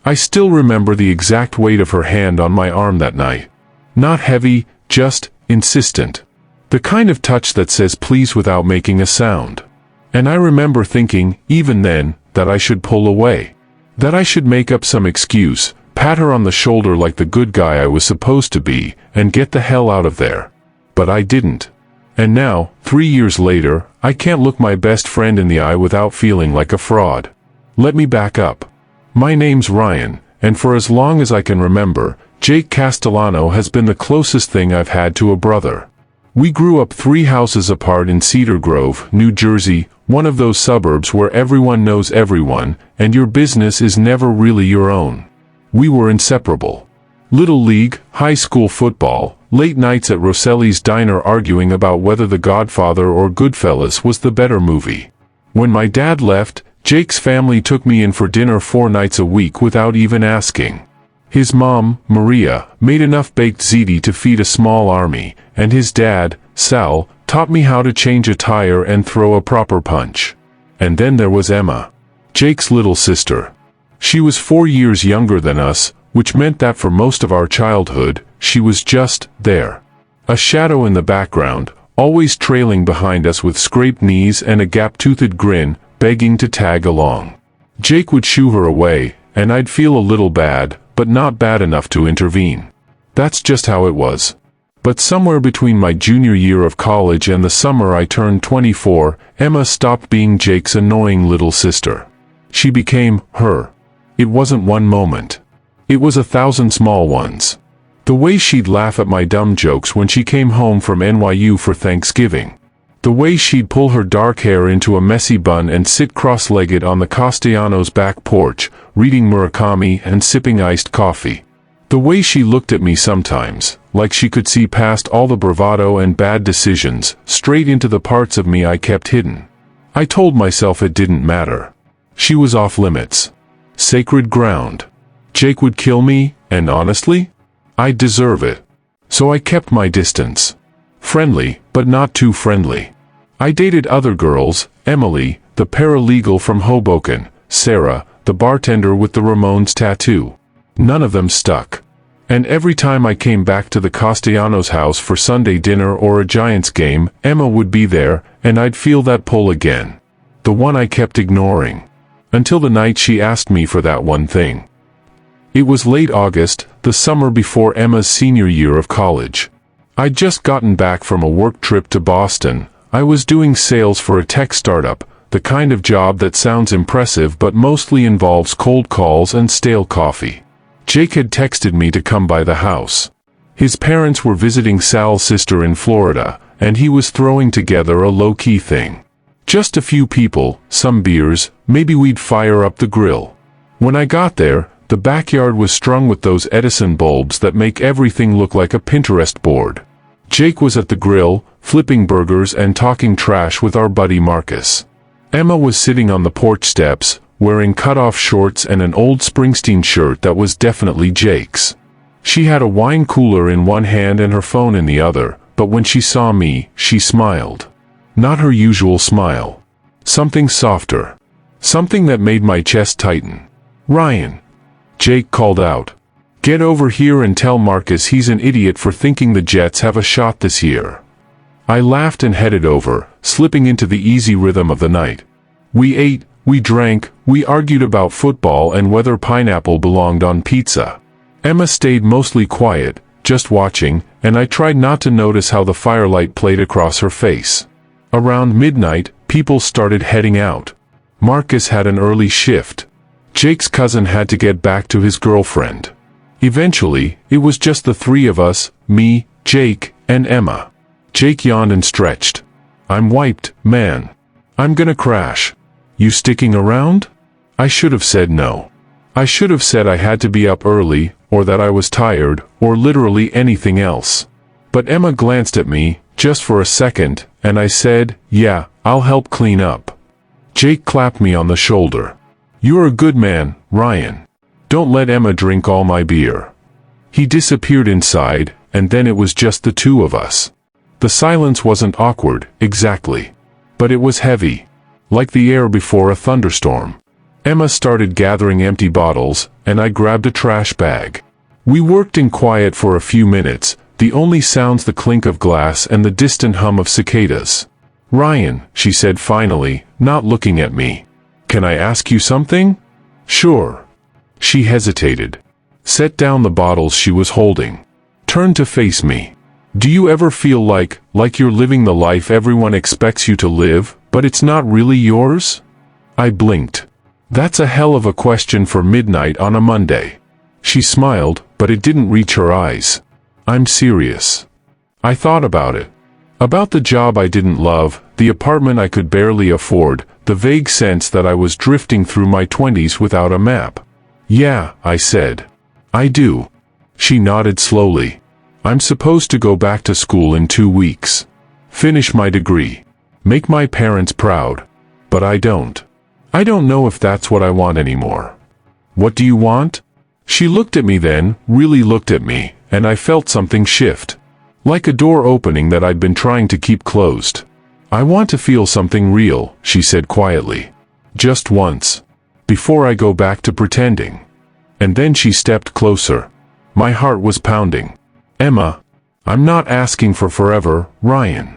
I still remember the exact weight of her hand on my arm that night. Not heavy, just insistent. The kind of touch that says please without making a sound. And I remember thinking, even then, that I should pull away. That I should make up some excuse, pat her on the shoulder like the good guy I was supposed to be, and get the hell out of there. But I didn't. And now, 3 years later, I can't look my best friend in the eye without feeling like a fraud. Let me back up. My name's Ryan, and for as long as I can remember, Jake Castellano has been the closest thing I've had to a brother. We grew up 3 houses apart in Cedar Grove, New Jersey, one of those suburbs where everyone knows everyone, and your business is never really your own. We were inseparable. Little league, high school football, late nights at Rosselli's diner arguing about whether The Godfather or Goodfellas was the better movie. When my dad left, Jake's family took me in for dinner 4 nights a week without even asking. His mom, Maria, made enough baked ziti to feed a small army, and his dad, Sal, taught me how to change a tire and throw a proper punch. And then there was Emma, Jake's little sister. She was 4 years younger than us, which meant that for most of our childhood, she was just there. A shadow in the background, always trailing behind us with scraped knees and a gap-toothed grin, begging to tag along. Jake would shoo her away, and I'd feel a little bad, but not bad enough to intervene. That's just how it was. But somewhere between my junior year of college and the summer I turned 24, Emma stopped being Jake's annoying little sister. She became her. It wasn't one moment. It was 1,000 small ones. The way she'd laugh at my dumb jokes when she came home from NYU for Thanksgiving. The way she'd pull her dark hair into a messy bun and sit cross-legged on the Castellanos' back porch, reading Murakami and sipping iced coffee. The way she looked at me sometimes, like she could see past all the bravado and bad decisions, straight into the parts of me I kept hidden. I told myself it didn't matter. She was off limits. Sacred ground. Jake would kill me, and honestly, I'd deserve it. So I kept my distance. Friendly, but not too friendly. I dated other girls, Emily, the paralegal from Hoboken, Sarah, the bartender with the Ramones tattoo. None of them stuck. And every time I came back to the Castellanos' house for Sunday dinner or a Giants game, Emma would be there, and I'd feel that pull again. The one I kept ignoring. Until the night she asked me for that one thing. It was late August, the summer before Emma's senior year of college. I'd just gotten back from a work trip to Boston. I was doing sales for a tech startup, the kind of job that sounds impressive but mostly involves cold calls and stale coffee. Jake had texted me to come by the house. His parents were visiting Sal's sister in Florida, and he was throwing together a low-key thing. Just a few people, some beers, maybe we'd fire up the grill. When I got there, the backyard was strung with those Edison bulbs that make everything look like a Pinterest board. Jake was at the grill, flipping burgers and talking trash with our buddy Marcus. Emma was sitting on the porch steps, wearing cut-off shorts and an old Springsteen shirt that was definitely Jake's. She had a wine cooler in one hand and her phone in the other, but when she saw me, she smiled. Not her usual smile. Something softer. Something that made my chest tighten. "Ryan," Jake called out. "Get over here and tell Marcus he's an idiot for thinking the Jets have a shot this year." I laughed and headed over, slipping into the easy rhythm of the night. We ate, we drank, we argued about football and whether pineapple belonged on pizza. Emma stayed mostly quiet, just watching, and I tried not to notice how the firelight played across her face. Around midnight, people started heading out. Marcus had an early shift. Jake's cousin had to get back to his girlfriend. Eventually, it was just the 3 of us, me, Jake, and Emma. Jake yawned and stretched. "I'm wiped, man. I'm gonna crash. You sticking around?" I should have said no. I should have said I had to be up early, or that I was tired, or literally anything else. But Emma glanced at me, just for a second, and I said, "Yeah, I'll help clean up." Jake clapped me on the shoulder. "You're a good man, Ryan. Don't let Emma drink all my beer." He disappeared inside, and then it was just the 2 of us. The silence wasn't awkward, exactly. But it was heavy. Like the air before a thunderstorm. Emma started gathering empty bottles, and I grabbed a trash bag. We worked in quiet for a few minutes, the only sounds the clink of glass and the distant hum of cicadas. "Ryan," she said finally, not looking at me. "Can I ask you something?" "Sure." She hesitated. Set down the bottles she was holding. Turned to face me. "Do you ever feel like you're living the life everyone expects you to live, but it's not really yours?" I blinked. "That's a hell of a question for midnight on a Monday." She smiled, but it didn't reach her eyes. "I'm serious." I thought about it. About the job I didn't love, the apartment I could barely afford, the vague sense that I was drifting through my 20s without a map. "Yeah," I said. "I do." She nodded slowly. "I'm supposed to go back to school in 2 weeks. Finish my degree. Make my parents proud. But I don't. I don't know if that's what I want anymore." "What do you want?" She looked at me then, really looked at me, and I felt something shift. Like a door opening that I'd been trying to keep closed. "I want to feel something real," she said quietly. "Just once. Before I go back to pretending." And then she stepped closer. My heart was pounding. "Emma, I'm not asking for forever, Ryan."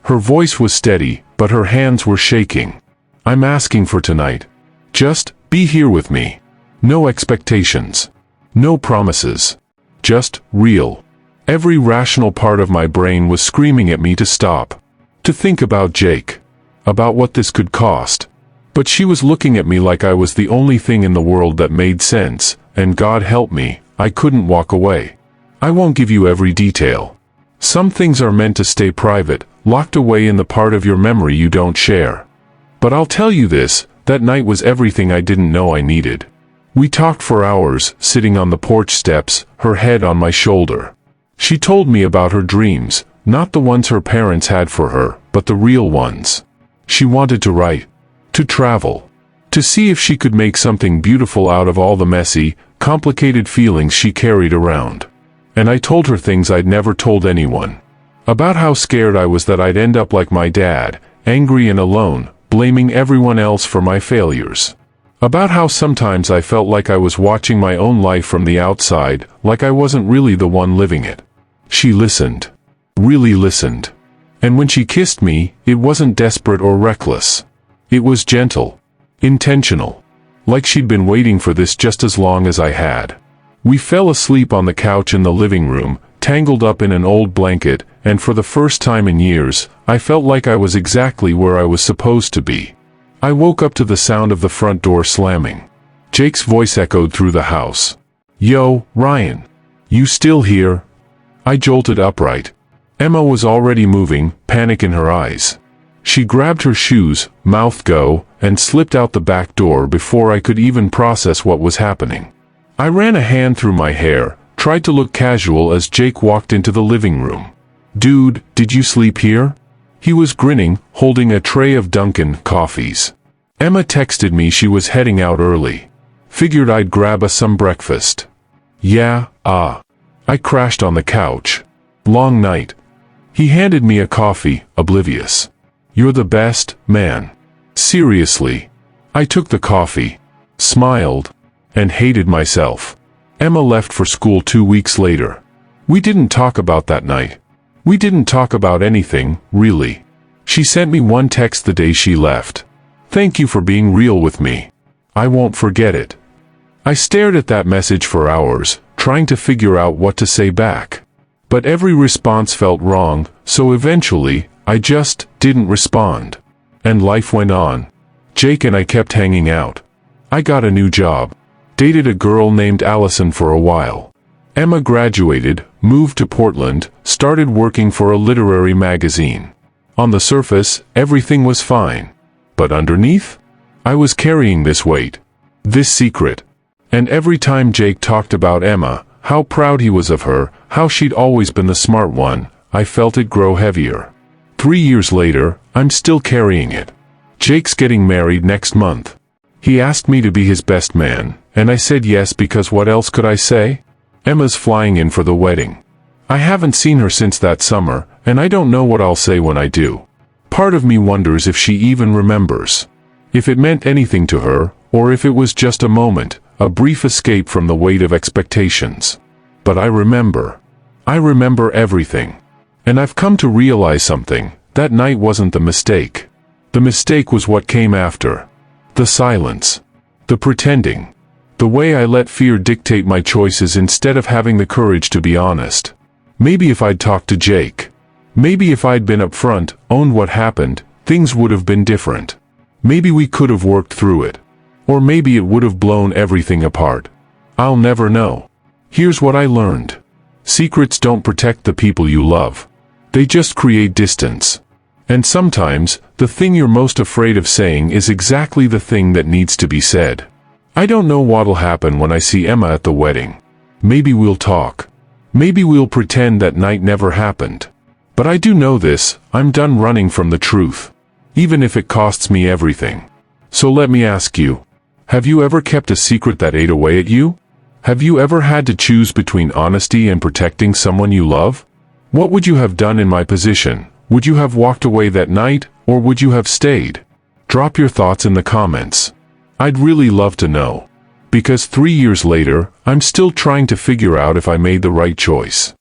Her voice was steady, but her hands were shaking. "I'm asking for tonight. Just be here with me. No expectations. No promises. Just real." Every rational part of my brain was screaming at me to stop. To think about Jake. About what this could cost. But she was looking at me like I was the only thing in the world that made sense, and God help me, I couldn't walk away. "I won't give you every detail. Some things are meant to stay private, locked away in the part of your memory you don't share. But I'll tell you this, that night was everything I didn't know I needed." We talked for hours, sitting on the porch steps, her head on my shoulder. She told me about her dreams, not the ones her parents had for her, but the real ones. She wanted to write, to travel, to see if she could make something beautiful out of all the messy, complicated feelings she carried around. And I told her things I'd never told anyone. About how scared I was that I'd end up like my dad, angry and alone, blaming everyone else for my failures. About how sometimes I felt like I was watching my own life from the outside, like I wasn't really the one living it. She listened. Really listened. And when she kissed me, it wasn't desperate or reckless. It was gentle. Intentional. Like she'd been waiting for this just as long as I had. We fell asleep on the couch in the living room, tangled up in an old blanket, and for the first time in years, I felt like I was exactly where I was supposed to be. I woke up to the sound of the front door slamming. Jake's voice echoed through the house. "Yo, Ryan. You still here?" I jolted upright. Emma was already moving, panic in her eyes. She grabbed her shoes, mouth go, and slipped out the back door before I could even process what was happening. I ran a hand through my hair, tried to look casual as Jake walked into the living room. "Dude, did you sleep here?" He was grinning, holding a tray of Dunkin' coffees. Emma texted me she was heading out early. Figured I'd grab us some breakfast. "Yeah, I crashed on the couch. Long night." He handed me a coffee, oblivious. "You're the best, man. Seriously." I took the coffee, smiled, and hated myself. Emma left for school 2 weeks later. We didn't talk about that night. We didn't talk about anything, really. She sent me one text the day she left. "Thank you for being real with me. I won't forget it." I stared at that message for hours, trying to figure out what to say back. But every response felt wrong, so eventually, I just didn't respond. And life went on. Jake and I kept hanging out. I got a new job. Dated a girl named Allison for a while. Emma graduated, moved to Portland, started working for a literary magazine. On the surface, everything was fine. But underneath? I was carrying this weight. This secret. And every time Jake talked about Emma, how proud he was of her, how she'd always been the smart one, I felt it grow heavier. 3 years later, I'm still carrying it. Jake's getting married next month. He asked me to be his best man, and I said yes because what else could I say? Emma's flying in for the wedding. I haven't seen her since that summer, and I don't know what I'll say when I do. Part of me wonders if she even remembers. If it meant anything to her, or if it was just a moment, a brief escape from the weight of expectations. But I remember everything. And I've come to realize something: that night wasn't the mistake. The mistake was what came after. The silence. The pretending. The way I let fear dictate my choices instead of having the courage to be honest. Maybe if I'd talked to Jake, maybe if I'd been upfront, owned what happened, things would have been different. Maybe we could have worked through it. Or maybe it would have blown everything apart. I'll never know. Here's what I learned. Secrets don't protect the people you love. They just create distance. And sometimes, the thing you're most afraid of saying is exactly the thing that needs to be said. I don't know what'll happen when I see Emma at the wedding. Maybe we'll talk. Maybe we'll pretend that night never happened. But I do know this: I'm done running from the truth. Even if it costs me everything. So let me ask you. Have you ever kept a secret that ate away at you? Have you ever had to choose between honesty and protecting someone you love? What would you have done in my position? Would you have walked away that night, or would you have stayed? Drop your thoughts in the comments. I'd really love to know. Because 3 years later, I'm still trying to figure out if I made the right choice.